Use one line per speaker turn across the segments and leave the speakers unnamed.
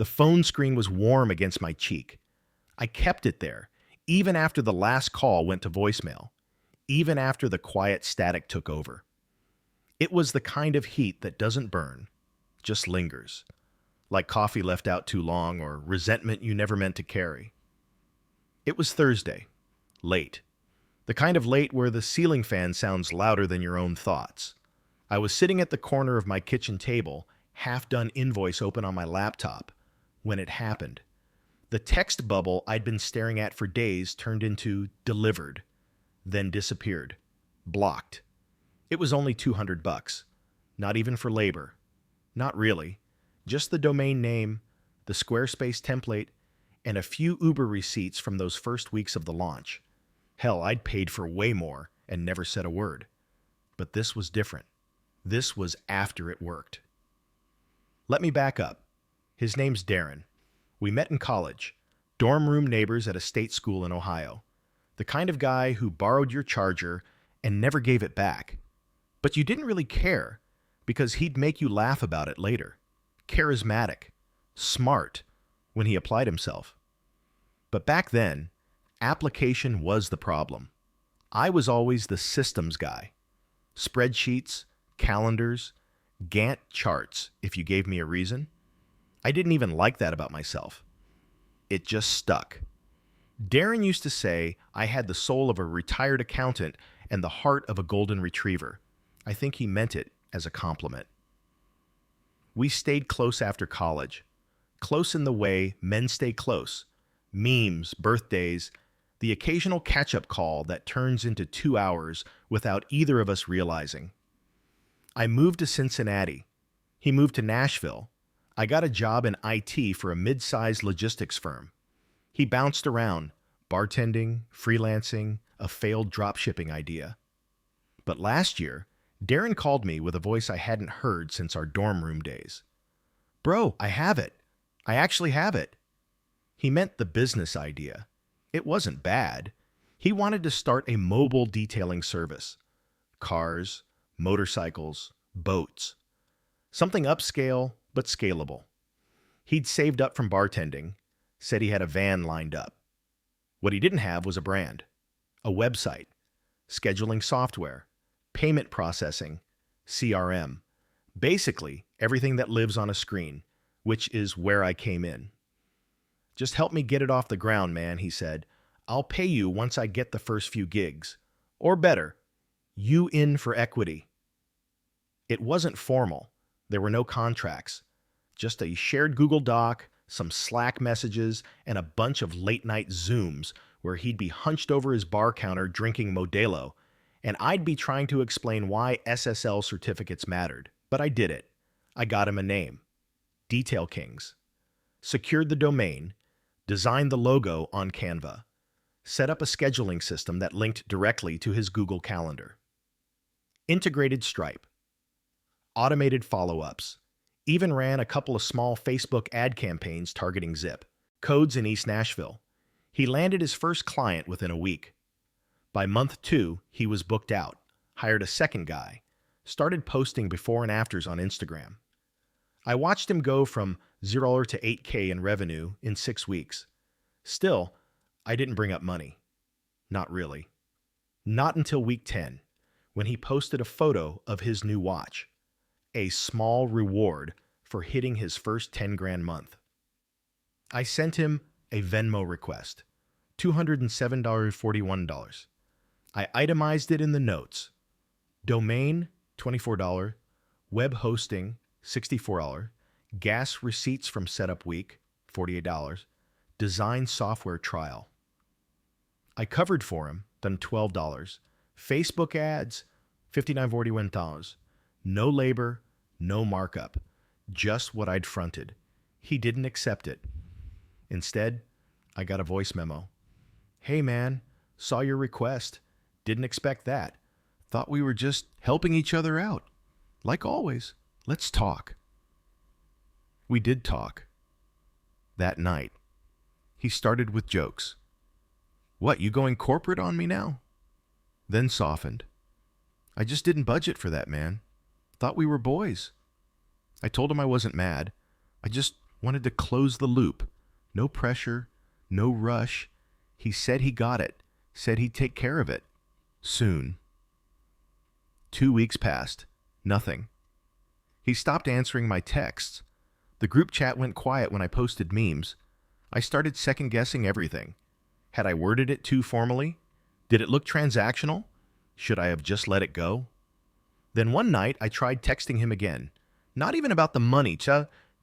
The phone screen was warm against my cheek. I kept it there, even after the last call went to voicemail, even after the quiet static took over. It was the kind of heat that doesn't burn, just lingers, like coffee left out too long or resentment you never meant to carry. It was Thursday, late. The kind of late where the ceiling fan sounds louder than your own thoughts. I was sitting at the corner of my kitchen table, half-done Invoice open on my laptop, when it happened. The text bubble I'd been staring at for days turned into delivered, then disappeared, blocked. It was only $200, not even for labor. Not really. Just the domain name, the Squarespace template, and a few Uber receipts from those first weeks of the launch. Hell, I'd paid for way more and never said a word. But this was different. This was after it worked. Let me back up. His name's Darren. We met in college, dorm room neighbors at a state school in Ohio. The kind of guy who borrowed your charger and never gave it back. But you didn't really care, because he'd make you laugh about it later. Charismatic, smart, when he applied himself. But back then, application was the problem. I was always the systems guy. Spreadsheets, calendars, Gantt charts, if you gave me a reason. I didn't even like that about myself. It just stuck. Darren used to say I had the soul of a retired accountant and the heart of a golden retriever. I think he meant it as a compliment. We stayed close after college. Close in the way men stay close. Memes, birthdays, the occasional catch-up call that turns into 2 hours without either of us realizing. I moved to Cincinnati. He moved to Nashville. I got a job in IT for a mid-sized logistics firm. He bounced around, bartending, freelancing, a failed dropshipping idea. But last year, Darren called me with a voice I hadn't heard since our dorm room days. Bro, I have it. I actually have it. He meant the business idea. It wasn't bad. He wanted to start a mobile detailing service. Cars, motorcycles, boats. Something upscale, but scalable. He'd saved up from bartending, said he had a van lined up. What he didn't have was a brand, a website, scheduling software, payment processing, CRM. Basically, everything that lives on a screen, which is where I came in. Just help me get it off the ground, man, he said. I'll pay you once I get the first few gigs. Or better, you in for equity. It wasn't formal. There were no contracts. Just a shared Google Doc, some Slack messages, and a bunch of late-night Zooms where he'd be hunched over his bar counter drinking Modelo, and I'd be trying to explain why SSL certificates mattered. But I did it. I got him a name. Detail Kings. Secured the domain, designed the logo on Canva, set up a scheduling system that linked directly to his Google Calendar. Integrated Stripe. Automated follow-ups. Even ran a couple of small Facebook ad campaigns targeting Zip. Codes in East Nashville. He landed his first client within a week. By month 2, he was booked out, hired a second guy, started posting before and afters on Instagram. I watched him go from $0 to $8K in revenue in 6 weeks. Still, I didn't bring up money. Not really. Not until week 10, when he posted a photo of his new watch. A small reward for hitting his first 10 grand month. I sent him a Venmo request, $207.41. I itemized it in the notes. Domain, $24, web hosting, $64, gas receipts from setup week, $48, design software trial. I covered for him, then $12, Facebook ads, $59.41. No labor, no markup, just what I'd fronted. He didn't accept it. Instead, I got a voice memo. Hey man, saw your request. Didn't expect that. Thought we were just helping each other out. Like always, let's talk. We did talk. That night, he started with jokes. What, you going corporate on me now? Then softened. I just didn't budget for that, man. Thought we were boys. I told him I wasn't mad. I just Wanted to close the loop. No pressure, no rush. He said he got it, said he'd take care of it. Soon. 2 weeks passed. Nothing. He stopped answering my texts. The group chat went quiet when I posted memes. I started second-guessing everything. Had I worded it too formally? Did it look transactional? Should I have just let it go? Then one night, I tried texting him again. Not even about the money,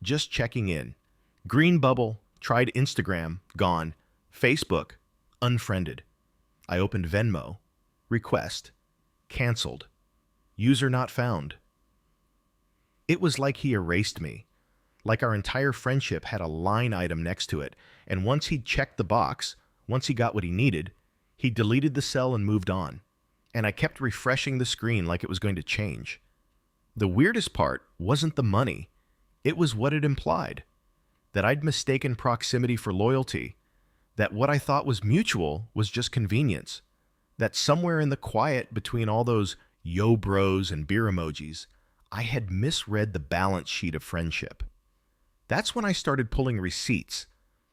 just checking in. Green bubble, tried Instagram, gone. Facebook, unfriended. I opened Venmo. Request. Canceled. User not found. It was like he erased me. Like our entire friendship had a line item next to it, and once he'd checked the box, once he got what he needed, he deleted the cell and moved on. And I kept refreshing the screen like it was going to change. The weirdest part wasn't the money. It was what it implied. That I'd mistaken proximity for loyalty. That what I thought was mutual was just convenience. That somewhere in the quiet between all those yo bros and beer emojis, I had misread the balance sheet of friendship. That's when I started pulling receipts.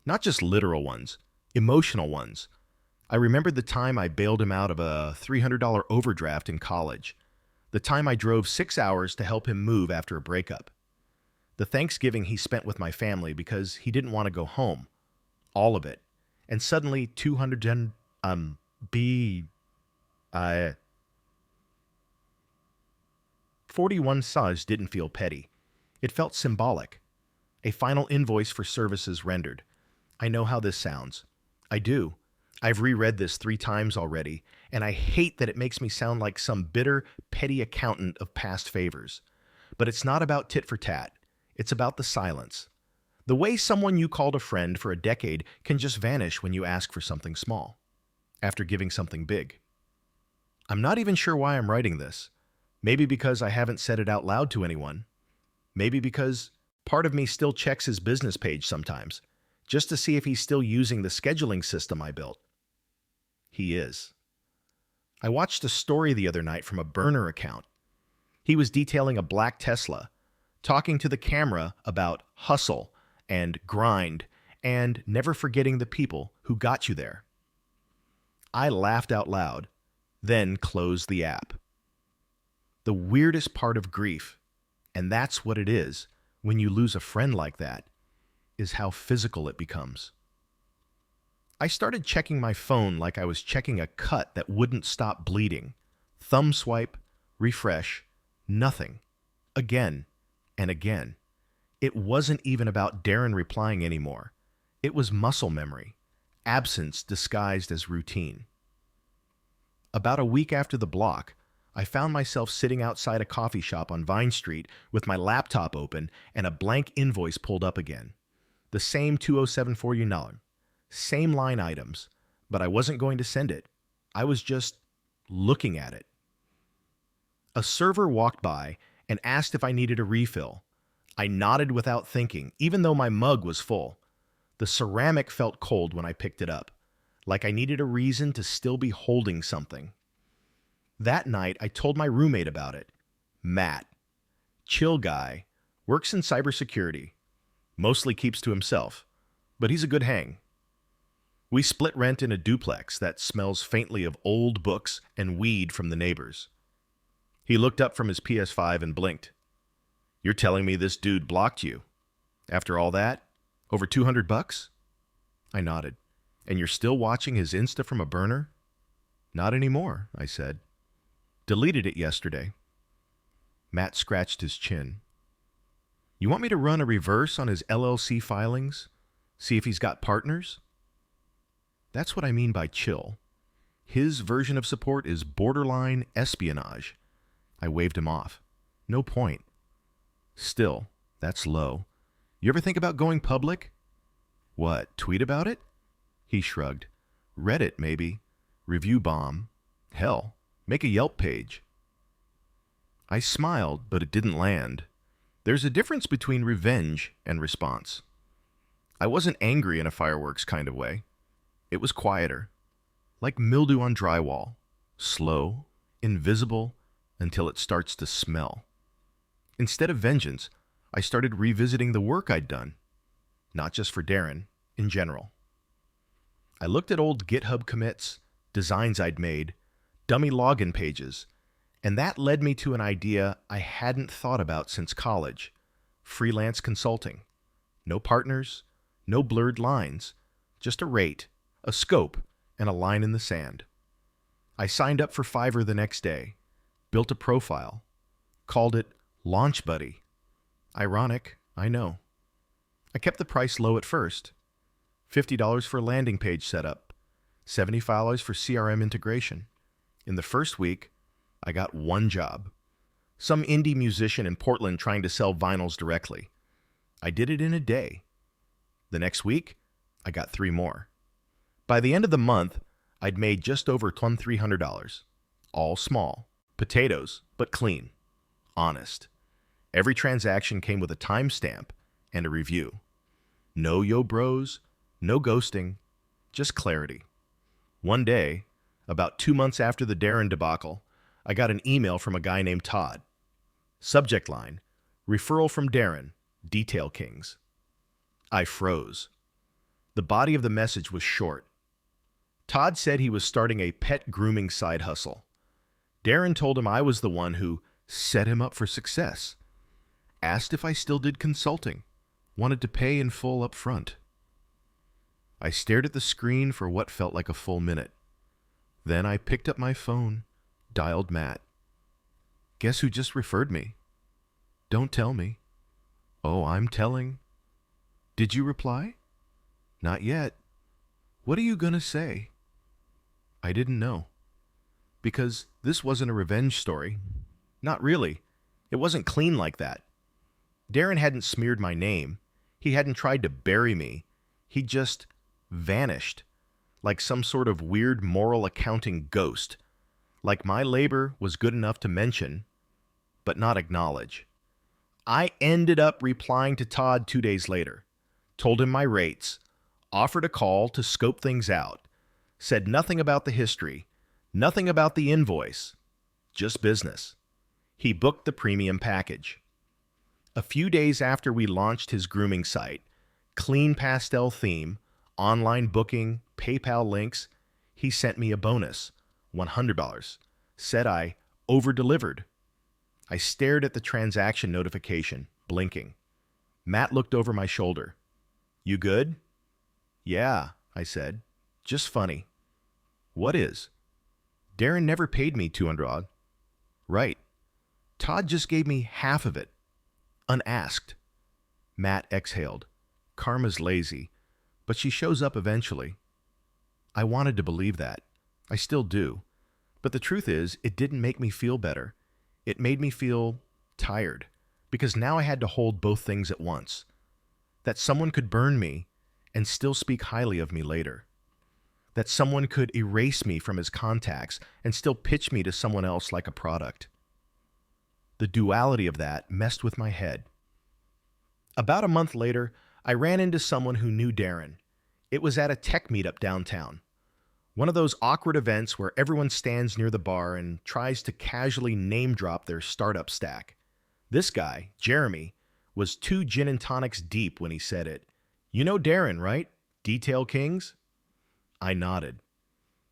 Not just literal ones, emotional ones. I remembered the time I bailed him out of a $300 overdraft in college. The time I drove 6 hours to help him move after a breakup. The Thanksgiving he spent with my family because he didn't want to go home. All of it. And suddenly 41 saws didn't feel petty. It felt symbolic. A final invoice for services rendered. I know how this sounds. I do. I've reread this 3 times already, and I hate that it makes me sound like some bitter, petty accountant of past favors. But it's not about tit for tat. It's about the silence. The way someone you called a friend for a decade can just vanish when you ask for something small, after giving something big. I'm not even sure why I'm writing this. Maybe because I haven't said it out loud to anyone. Maybe because part of me still checks his business page sometimes, just to see if he's still using the scheduling system I built. He is. I watched a story the other night from a burner account. He was detailing a black Tesla, talking to the camera about hustle and grind and never forgetting the people who got you there. I laughed out loud, then closed the app. The weirdest part of grief, and that's what it is when you lose a friend like that, is how physical it becomes. I started checking my phone like I was checking a cut that wouldn't stop bleeding. Thumb swipe, refresh, nothing. Again and again. It wasn't even about Darren replying anymore. It was muscle memory, absence disguised as routine. About a week after the block, I found myself sitting outside a coffee shop on Vine Street with my laptop open and a blank invoice pulled up again. The same $207.49, same line items, but I wasn't going to send it. I was just looking at it. A server walked by and asked if I needed a refill. I nodded without thinking, even though my mug was full. The ceramic felt cold when I picked it up, like I needed a reason to still be holding something. That night, I told my roommate about it. Matt. Chill guy, works in cybersecurity, mostly keeps to himself, but he's a good hang. We split rent in a duplex that smells faintly of old books and weed from the neighbors. He looked up from his PS5 and blinked. You're telling me this dude blocked you? After all that? Over $200? I nodded. And you're still watching his Insta from a burner? Not anymore, I said. Deleted it yesterday. Matt scratched his chin. You want me to run a reverse on his LLC filings? See if he's got partners? That's what I mean by chill. His version of support is borderline espionage. I waved him off. No point. Still, that's low. You ever think about going public? What, tweet about it? He shrugged. Reddit, maybe. Review bomb. Hell, make a Yelp page. I smiled, but it didn't land. There's a difference between revenge and response. I wasn't angry in a fireworks kind of way. It was quieter, like mildew on drywall, slow, invisible, until it starts to smell. Instead of vengeance, I started revisiting the work I'd done. not just for Darren, in general. I looked at old GitHub commits, designs I'd made, dummy login pages, and that led me to an idea I hadn't thought about since college: freelance consulting. No partners, no blurred lines, just a rate, a scope, and a line in the sand. I signed up for Fiverr the next day, built a profile, called it Launch Buddy. Ironic, I know. I kept the price low at first. $50 for a landing page setup, $75 for CRM integration. In the first week, I got one job. Some indie musician in Portland trying to sell vinyls directly. I did it in a day. The next week, I got 3 more. By the end of the month, I'd made just over $2,300. All small. Potatoes, but clean. Honest. Every transaction came with a timestamp and a review. No yo bros, no ghosting, just clarity. One day, about 2 months after the Darren debacle, I got an email from a guy named Todd. Subject line: referral from Darren, Detail Kings. I froze. The body of the message was short. Todd said he was starting a pet grooming side hustle. Darren told him I was the one who set him up for success. Asked if I still did consulting. Wanted to pay in full up front. I stared at the screen for what felt like a full minute. Then I picked up my phone, dialed Matt. Guess who just referred me? Don't tell me. Oh, I'm telling. Did you reply? Not yet. What are you gonna say? I didn't know. Because this wasn't a revenge story. Not really. It wasn't clean like that. Darren hadn't smeared my name. He hadn't tried to bury me. He just vanished, like some sort of weird moral accounting ghost. Like my labor was good enough to mention, but not acknowledge. I ended up replying to Todd 2 days later, told him my rates, offered a call to scope things out, said nothing about the history, nothing about the invoice, just business. He booked the premium package. A few days after we launched his grooming site, clean pastel theme, online booking, PayPal links, he sent me a bonus, $100. Said I over-delivered. I stared at the transaction notification, blinking. Matt looked over my shoulder. You good? Yeah, I said. Just funny. What is? Darren never paid me $200. Right. Todd just gave me half of it. Unasked. Matt exhaled. Karma's lazy, but she shows up eventually. I wanted to believe that. I still do. But the truth is, it didn't make me feel better. It made me feel tired, because now I had to hold both things at once. That someone could burn me and still speak highly of me later. That someone could erase me from his contacts and still pitch me to someone else like a product. The duality of that messed with my head. About a month later, I ran into someone who knew Darren. It was at a tech meetup downtown. One of those awkward events where everyone stands near the bar and tries to casually name drop their startup stack. This guy, Jeremy, was 2 gin and tonics deep when he said it. You know Darren, right? Detail Kings? I nodded.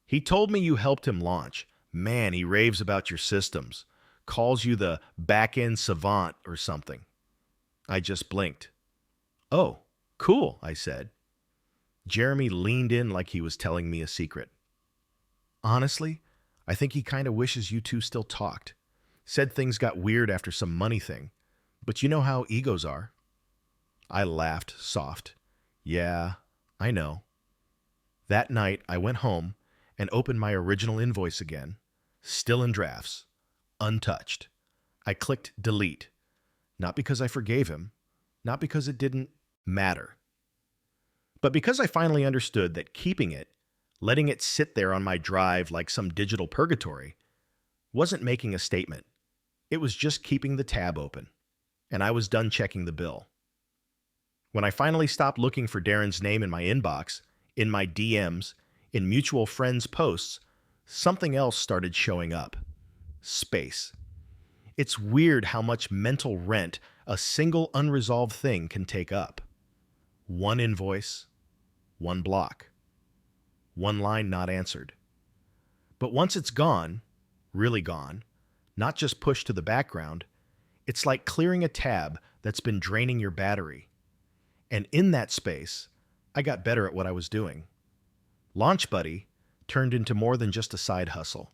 He told me you helped him launch. Man, he raves about your systems. Calls you the back-end savant or something. I just blinked. Oh, cool, I said. Jeremy leaned in like he was telling me a secret. Honestly, I think he kind of wishes you two still talked. Said things got weird after some money thing. But you know how egos are. I laughed soft. Yeah, I know. That night, I went home and opened my original invoice again, still in drafts, untouched. I clicked delete, not because I forgave him, not because it didn't matter, but because I finally understood that keeping it, letting it sit there on my drive like some digital purgatory, wasn't making a statement. It was just keeping the tab open, and I was done checking the bill. When I finally stopped looking for Darren's name in my inbox, in my DMs, in mutual friends' posts, something else started showing up. Space. It's weird how much mental rent a single unresolved thing can take up. One invoice, one block, one line not answered. But once it's gone, really gone, not just pushed to the background, it's like clearing a tab that's been draining your battery. And in that space, I got better at what I was doing. Launch Buddy turned into more than just a side hustle.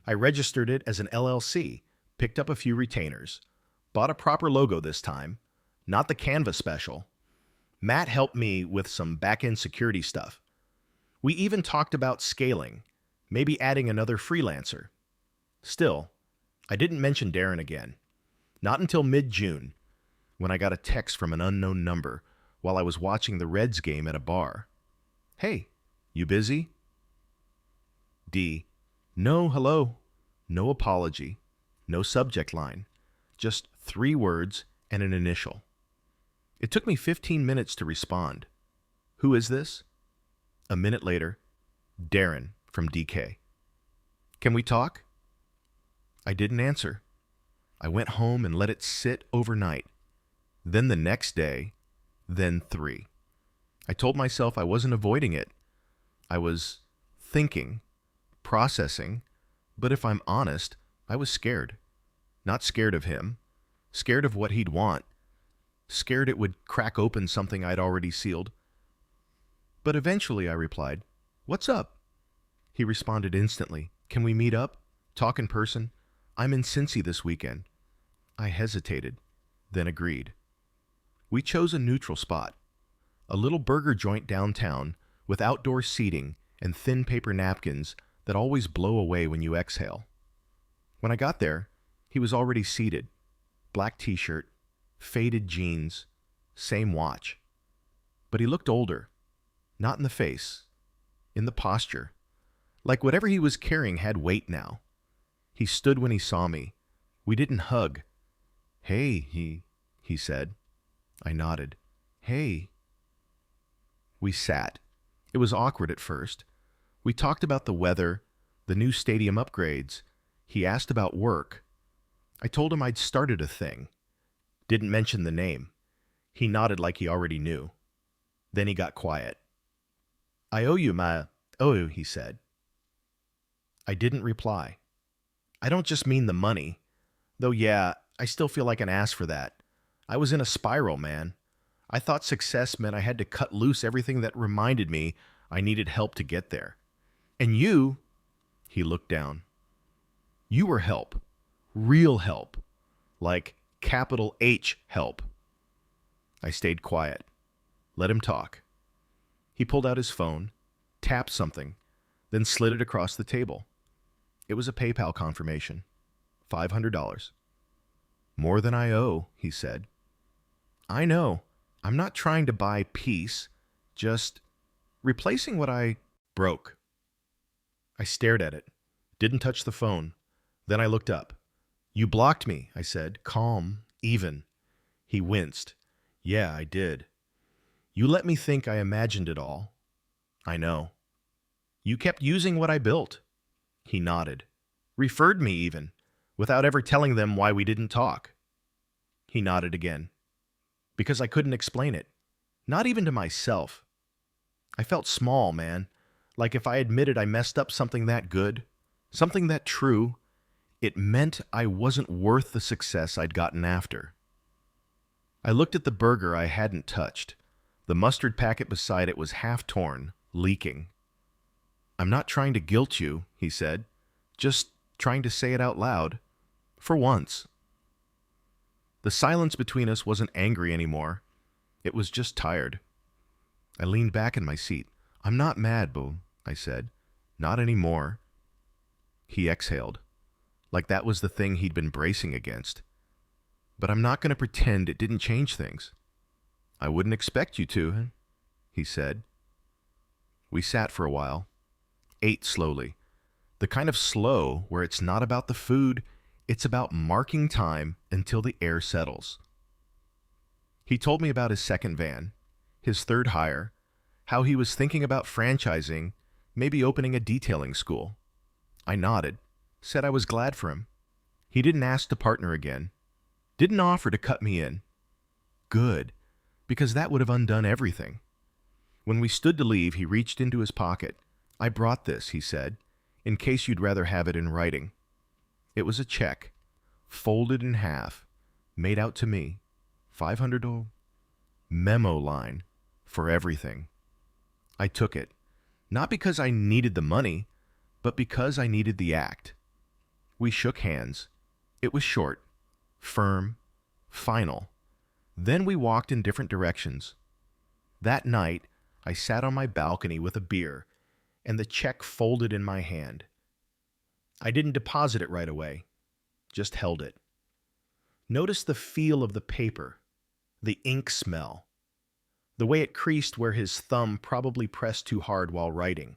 I registered it as an LLC, picked up a few retainers, bought a proper logo this time, not the Canva special. Matt helped me with some back-end security stuff. We even talked about scaling, maybe adding another freelancer. Still, I didn't mention Darren again. Not until mid-June, when I got a text from an unknown number while I was watching the Reds game at a bar. Hey, you busy? D. No, hello. No apology. No subject line. Just 3 words and an initial. It took me 15 minutes to respond. Who is this? A minute later, Darren from DK. Can we talk? I didn't answer. I went home and let it sit overnight. Then the next day, then 3. I told myself I wasn't avoiding it. I was thinking, processing, but if I'm honest, I was scared. Not scared of him, scared of what he'd want, scared it would crack open something I'd already sealed. But eventually I replied, "What's up?" He responded instantly, "Can we meet up? Talk in person? I'm in Cincy this weekend." I hesitated, then agreed. We chose a neutral spot, a little burger joint downtown with outdoor seating and thin paper napkins that always blow away when you exhale. When I got there, he was already seated, black t-shirt, faded jeans, same watch. But he looked older, not in the face, in the posture, like whatever he was carrying had weight now. He stood when he saw me. We didn't hug. "Hey," he said. I nodded. "Hey." We sat. It was awkward at first. We talked about the weather, the new stadium upgrades. He asked about work. I told him I'd started a thing. Didn't mention the name. He nodded like he already knew. Then he got quiet. "I owe you he said. I didn't reply. I don't just mean the money. Though yeah, I still feel like an ass for that. I was in a spiral, man. I thought success meant I had to cut loose everything that reminded me I needed help to get there. And you," he looked down, "you were help. Real help. Like capital H help." I stayed quiet. Let him talk. He pulled out his phone, tapped something, then slid it across the table. It was a PayPal confirmation. $500. "More than I owe," he said. "I know. I'm not trying to buy peace, just replacing what I broke." I stared at it, didn't touch the phone. Then I looked up. "You blocked me," I said, calm, even. He winced. "Yeah, I did. You let me think I imagined it all." "I know." "You kept using what I built." He nodded. "Referred me even, without ever telling them why we didn't talk." He nodded again. "Because I couldn't explain it. Not even to myself. I felt small, man. Like if I admitted I messed up something that good, something that true, it meant I wasn't worth the success I'd gotten after." I looked at the burger I hadn't touched. The mustard packet beside it was half torn, leaking. "I'm not trying to guilt you," he said. "Just trying to say it out loud. For once." The silence between us wasn't angry anymore. It was just tired. I leaned back in my seat. "I'm not mad, Bo," I said. "Not anymore." He exhaled, like that was the thing he'd been bracing against. "But I'm not going to pretend it didn't change things." "I wouldn't expect you to," he said. We sat for a while, ate slowly. The kind of slow where it's not about the food, it's about marking time until the air settles. He told me about his second van, his third hire, how he was thinking about franchising, maybe opening a detailing school. I nodded, said I was glad for him. He didn't ask to partner again, didn't offer to cut me in. Good. because that would have undone everything. When we stood to leave, he reached into his pocket. "I brought this," he said, "in case you'd rather have it in writing." It was a check, folded in half, made out to me, $500 memo line for everything. I took it, not because I needed the money, but because I needed the act. We shook hands. It was short, firm, final. Then we walked in different directions. That night, I sat on my balcony with a beer and the check folded in my hand. I didn't deposit it right away, just held it. Notice the feel of the paper, the ink smell, the way it creased where his thumb probably pressed too hard while writing.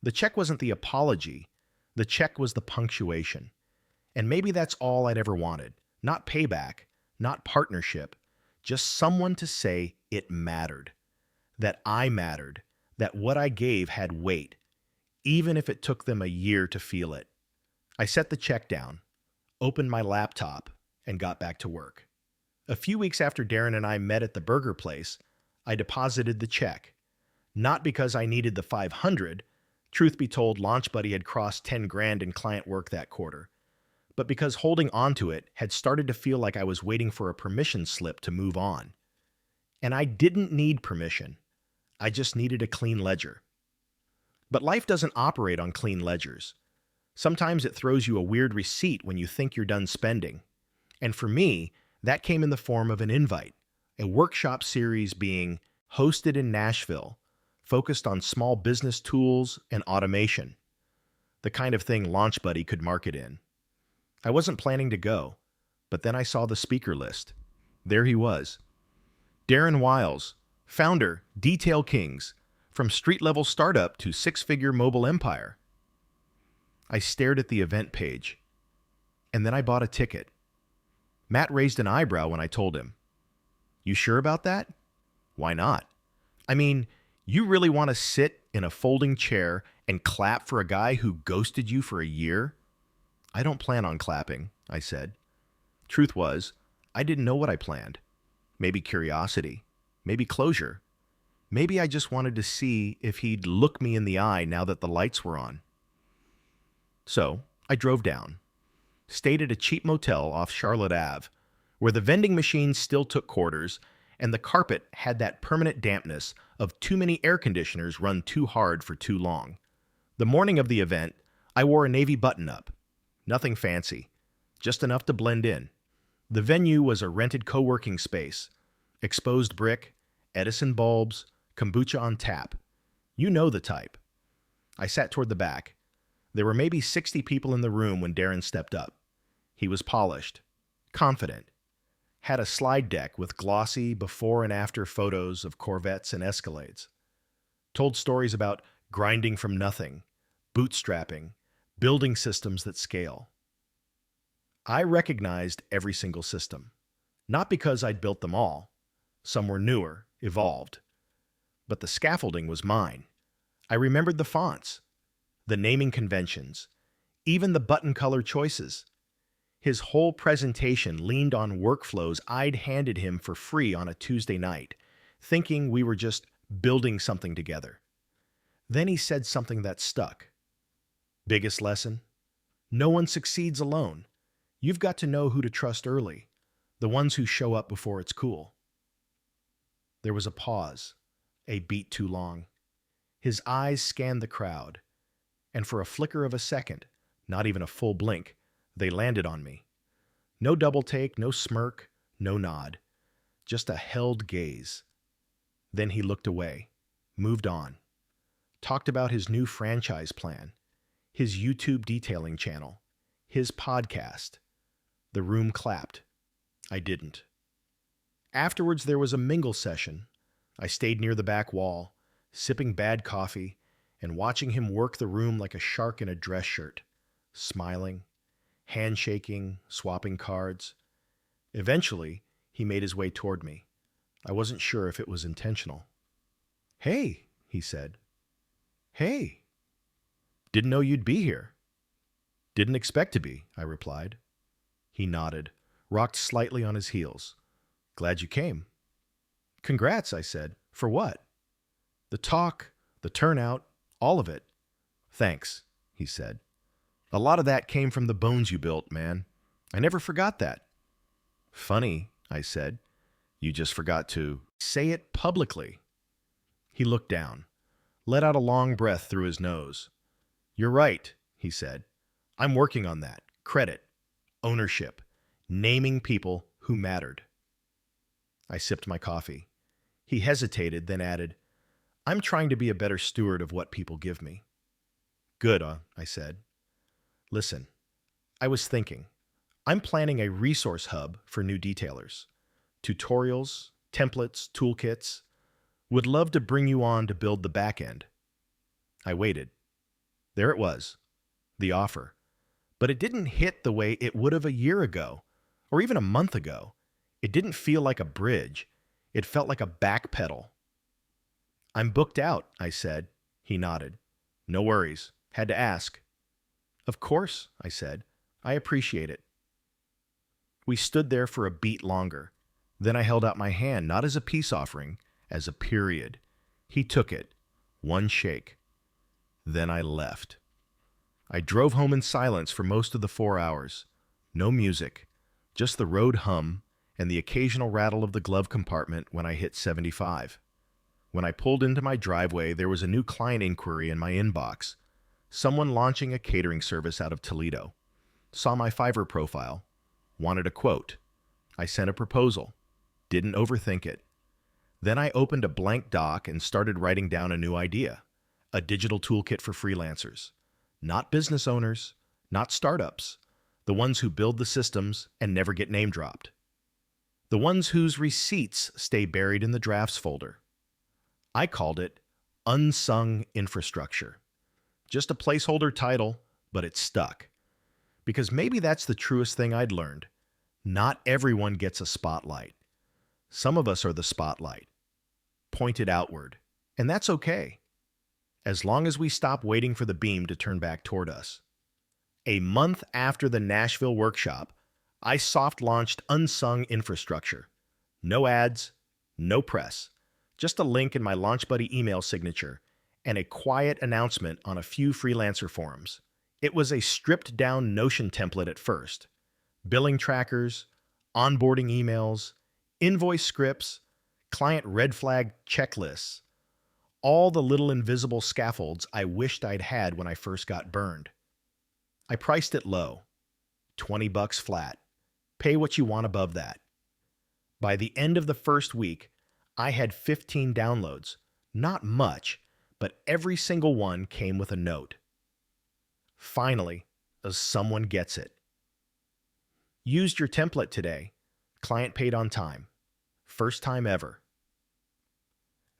The check wasn't the apology, the check was the punctuation. And maybe that's all I'd ever wanted. Not payback, not partnership, just someone to say it mattered, that I mattered, that what I gave had weight, even if it took them a year to feel it. I set the check down, opened my laptop, and got back to work. A few weeks after Darren and I met at the burger place, I deposited the check. Not because I needed the 500, truth be told, Launch Buddy had crossed 10 grand in client work that quarter, but because holding onto it had started to feel like I was waiting for a permission slip to move on. And I didn't need permission. I just needed a clean ledger. But life doesn't operate on clean ledgers. Sometimes it throws you a weird receipt when you think you're done spending. And for me, that came in the form of an invite, a workshop series being hosted in Nashville, focused on small business tools and automation, the kind of thing Launch Buddy could market in. I wasn't planning to go, but then I saw the speaker list. There he was. Darren Wiles, founder, Detail Kings, from street-level startup to six-figure mobile empire. I stared at the event page, and then I bought a ticket. Matt raised an eyebrow when I told him. "You sure about that?" "Why not? I mean, you really want to sit in a folding chair and clap for a guy who ghosted you for a year?" "I don't plan on clapping," I said. Truth was, I didn't know what I planned. Maybe curiosity, maybe closure. Maybe I just wanted to see if he'd look me in the eye now that the lights were on. So I drove down, stayed at a cheap motel off Charlotte Ave, where the vending machines still took quarters and the carpet had that permanent dampness of too many air conditioners run too hard for too long. The morning of the event, I wore a navy button-up. Nothing fancy, just enough to blend in. The venue was a rented co-working space, exposed brick, Edison bulbs, kombucha on tap. You know the type. I sat toward the back. There were maybe 60 people in the room when Darren stepped up. He was polished, confident, had a slide deck with glossy before and after photos of Corvettes and Escalades, told stories about grinding from nothing, bootstrapping, building systems that scale. I recognized every single system, not because I'd built them all. Some were newer, evolved. But the scaffolding was mine. I remembered the fonts, the naming conventions, even the button color choices. His whole presentation leaned on workflows I'd handed him for free on a Tuesday night, thinking we were just building something together. Then he said something that stuck. Biggest lesson? No one succeeds alone. You've got to know who to trust early, the ones who show up before it's cool. There was a pause, a beat too long. His eyes scanned the crowd, and for a flicker of a second, not even a full blink, they landed on me. No double take, no smirk, no nod, just a held gaze. Then he looked away, moved on, talked about his new franchise plan, his YouTube detailing channel, his podcast. The room clapped. I didn't. Afterwards, there was a mingle session. I stayed near the back wall, sipping bad coffee and watching him work the room like a shark in a dress shirt, smiling, handshaking, swapping cards. Eventually, he made his way toward me. I wasn't sure if it was intentional. "Hey," he said. "Hey. Didn't know you'd be here." "Didn't expect to be," I replied. He nodded, rocked slightly on his heels. "Glad you came." Congrats, I said. For what? The talk, the turnout, all of it. Thanks, he said. A lot of that came from the bones you built, man. I never forgot that. Funny, I said. You just forgot to say it publicly. He looked down, let out a long breath through his nose. You're right, he said. I'm working on that. Credit, ownership, naming people who mattered. I sipped my coffee. He hesitated, then added, I'm trying to be a better steward of what people give me. Good, I said. Listen, I was thinking. I'm planning a resource hub for new detailers. Tutorials, templates, toolkits. Would love to bring you on to build the back end. I waited. There it was, the offer. But it didn't hit the way it would have a year ago, or even a month ago. It didn't feel like a bridge. It felt like a back pedal. I'm booked out, I said. He nodded. No worries. Had to ask. Of course, I said. I appreciate it. We stood there for a beat longer. Then I held out my hand, not as a peace offering, as a period. He took it. One shake. Then I left. I drove home in silence for most of the 4 hours. No music, just the road hum and the occasional rattle of the glove compartment when I hit 75. When I pulled into my driveway, there was a new client inquiry in my inbox. Someone launching a catering service out of Toledo. Saw my Fiverr profile. Wanted a quote. I sent a proposal. Didn't overthink it. Then I opened a blank doc and started writing down a new idea. A digital toolkit for freelancers. Not business owners, not startups. The ones who build the systems and never get name dropped. The ones whose receipts stay buried in the drafts folder. I called it Unsung Infrastructure. Just a placeholder title, but it stuck. Because maybe that's the truest thing I'd learned. Not everyone gets a spotlight. Some of us are the spotlight, pointed outward, and that's okay, as long as we stop waiting for the beam to turn back toward us. A month after the Nashville workshop, I soft-launched Unsung Infrastructure. No ads, no press, just a link in my Launch Buddy email signature and a quiet announcement on a few freelancer forums. It was a stripped-down Notion template at first. Billing trackers, onboarding emails, invoice scripts, client red flag checklists, all the little invisible scaffolds I wished I'd had when I first got burned. I priced it low, $20 flat. Pay what you want above that. By the end of the first week, I had 15 downloads. Not much, but every single one came with a note. Finally, someone gets it. Used your template today. Client paid on time. First time ever.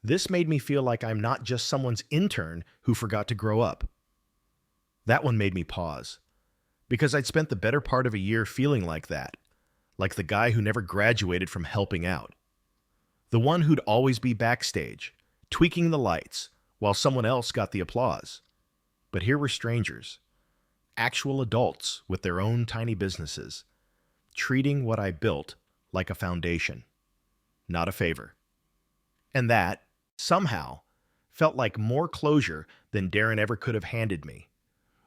This made me feel like I'm not just someone's intern who forgot to grow up. That one made me pause, because I'd spent the better part of a year feeling like that, like the guy who never graduated from helping out. The one who'd always be backstage, tweaking the lights, while someone else got the applause. But here were strangers, actual adults with their own tiny businesses, treating what I built like a foundation, not a favor. And that, somehow, felt like more closure than Darren ever could have handed me.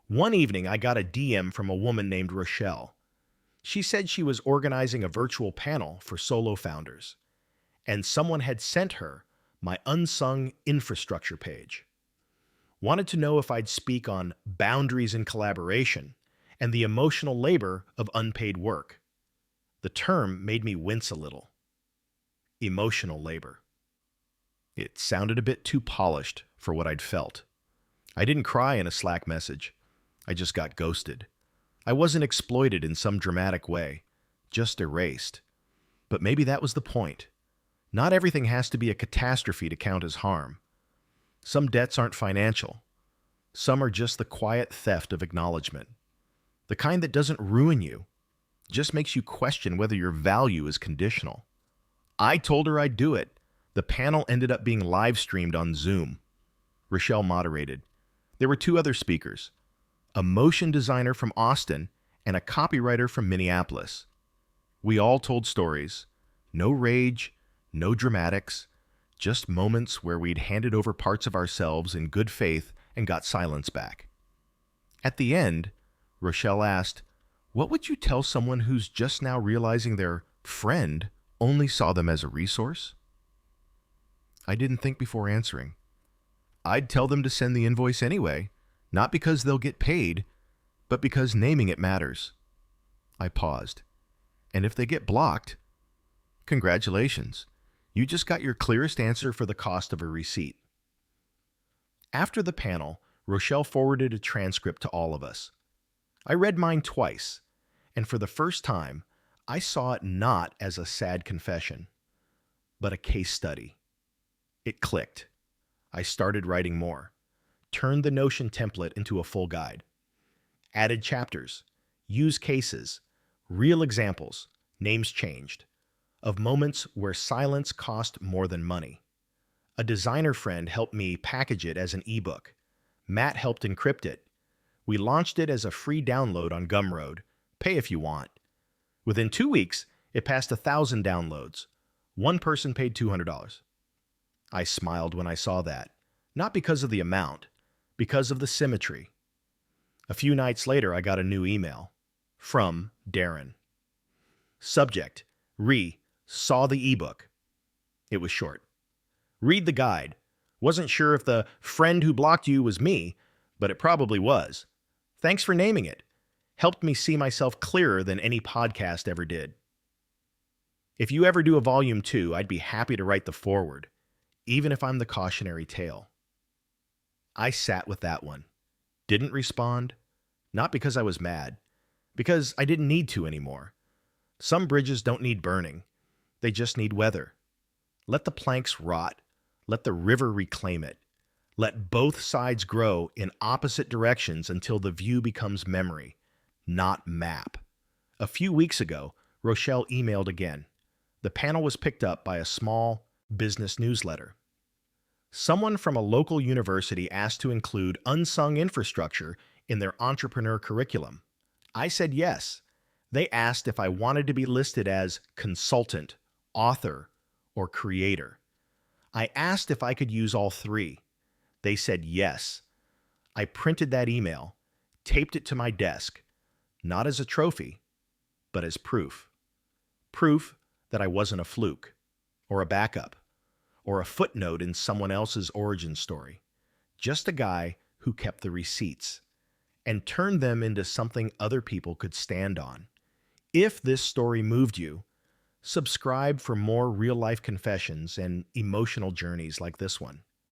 One evening, I got a DM from a woman named Rochelle. She said she was organizing a virtual panel for solo founders, and someone had sent her my Unsung Infrastructure page. Wanted to know if I'd speak on boundaries in collaboration and the emotional labor of unpaid work. The term made me wince a little. Emotional labor. It sounded a bit too polished for what I'd felt. I didn't cry in a Slack message. I just got ghosted. I wasn't exploited in some dramatic way, just erased. But maybe that was the point. Not everything has to be a catastrophe to count as harm. Some debts aren't financial. Some are just the quiet theft of acknowledgement. The kind that doesn't ruin you, just makes you question whether your value is conditional. I told her I'd do it. The panel ended up being live streamed on Zoom. Rochelle moderated. There were 2 other speakers, a motion designer from Austin and a copywriter from Minneapolis. We all told stories. No rage, No dramatics, just moments where we'd handed over parts of ourselves in good faith and got silence back. At the end, Rochelle asked, "What would you tell someone who's just now realizing their friend only saw them as a resource?" I didn't think before answering. I'd tell them to send the invoice anyway, not because they'll get paid, but because naming it matters. I paused. And if they get blocked, congratulations. You just got your clearest answer for the cost of a receipt. After the panel, Rochelle forwarded a transcript to all of us. I read mine twice, and for the first time, I saw it not as a sad confession, but a case study. It clicked. I started writing more, turned the Notion template into a full guide, added chapters, use cases, real examples, names changed, of moments where silence cost more than money. A designer friend helped me package it as an ebook. Matt helped encrypt it. We launched it as a free download on Gumroad. Pay if you want. Within 2 weeks, it passed 1,000 downloads. One person paid $200. I smiled when I saw that, not because of the amount, because of the symmetry. A few nights later, I got a new email. From Darren. Subject, saw the ebook. It was short. Read the guide. Wasn't sure if the friend who blocked you was me, but it probably was. Thanks for naming it. Helped me see myself clearer than any podcast ever did. If you ever do a volume 2, I'd be happy to write the foreword, even if I'm the cautionary tale. I sat with that one. Didn't respond, not because I was mad, because I didn't need to anymore. Some bridges don't need burning. They just need weather. Let the planks rot. Let the river reclaim it. Let both sides grow in opposite directions until the view becomes memory, not map. A few weeks ago, Rochelle emailed again. The panel was picked up by a small business newsletter. Someone from a local university asked to include unsung infrastructure in their entrepreneur curriculum. I said yes. They asked if I wanted to be listed as consultant, author, or creator. I asked if I could use all three. They said yes. I printed that email, taped it to my desk, not as a trophy, but as proof. Proof that I wasn't a fluke, or a backup, or a footnote in someone else's origin story. Just a guy who kept the receipts and turned them into something other people could stand on. If this story moved you, subscribe for more real-life confessions and emotional journeys like this one.